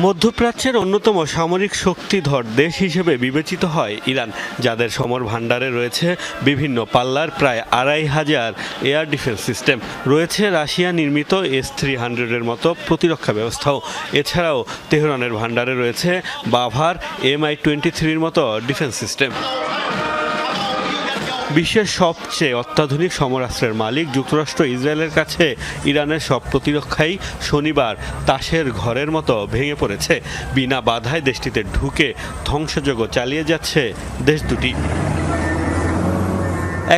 মধ্যপ্রাচ্যের অন্যতম সামরিক শক্তিধর দেশ হিসেবে বিবেচিত হয় ইরান, যাদের সমর ভাণ্ডারে রয়েছে বিভিন্ন পাল্লার প্রায় ২৫০০ এয়ার ডিফেন্স সিস্টেম। রয়েছে রাশিয়া নির্মিত S-300-এর মতো প্রতিরক্ষা ব্যবস্থাও। এছাড়াও তেহরানের ভাণ্ডারে রয়েছে বাভার Mi-23-র মতো ডিফেন্স সিস্টেম। বিশ্বের সবচেয়ে অত্যাধুনিক সমরাস্ত্রের মালিক যুক্তরাষ্ট্র ইসরায়েলের কাছে ইরানের সব প্রতিরক্ষাই শনিবার তাসের ঘরের মতো ভেঙে পড়েছে। বিনা বাধায় দেশটিতে ঢুকে ধ্বংসযজ্ঞ চালিয়ে যাচ্ছে দেশ দুটি।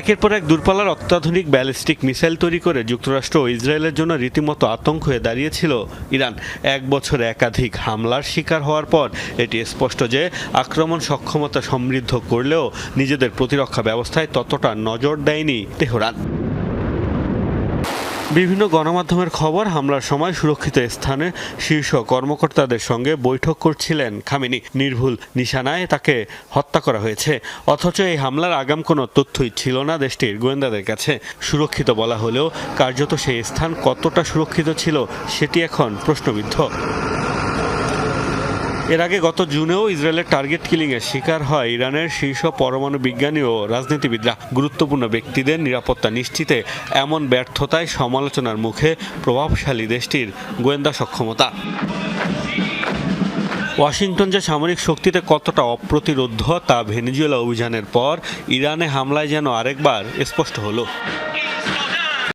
একের পর এক দূরপাল্লার অত্যাধুনিক ব্যালিস্টিক মিসাইল তৈরি করে যুক্তরাষ্ট্র ও ইসরায়েলের জন্য রীতিমতো আতঙ্ক হয়ে দাঁড়িয়েছিল ইরান। এক বছরে একাধিক হামলার শিকার হওয়ার পর এটি স্পষ্ট যে আক্রমণ সক্ষমতা সমৃদ্ধ করলেও নিজেদের প্রতিরক্ষা ব্যবস্থায় ততটা নজর দেয়নি তেহরান। বিভিন্ন গণমাধ্যমের খবর, হামলার সময় সুরক্ষিত স্থানে শীর্ষ কর্মকর্তাদের সঙ্গে বৈঠক করছিলেন খামেনি। নির্ভুল নিশানায় তাকে হত্যা করা হয়েছে। অথচ এই হামলার আগাম কোনো তথ্যই ছিল না দেশটির গোয়েন্দাদের কাছে। সুরক্ষিত বলা হলেও কার্যত সেই স্থান কতটা সুরক্ষিত ছিল সেটি এখন প্রশ্নবিদ্ধ। এর আগে গত জুনেও ইসরায়েলের টার্গেট কিলিংয়ের শিকার হয় ইরানের শীর্ষ পরমাণু বিজ্ঞানী ও রাজনীতিবিদরা। গুরুত্বপূর্ণ ব্যক্তিদের নিরাপত্তা নিশ্চিতে এমন ব্যর্থতায় সমালোচনার মুখে প্রভাবশালী দেশটির গোয়েন্দা সক্ষমতা। ওয়াশিংটন যে সামরিক শক্তিতে কতটা অপ্রতিরোধ্য তা ভেনেজুয়েলা অভিযানের পর ইরানে হামলায় যেন আরেকবার স্পষ্ট হলো।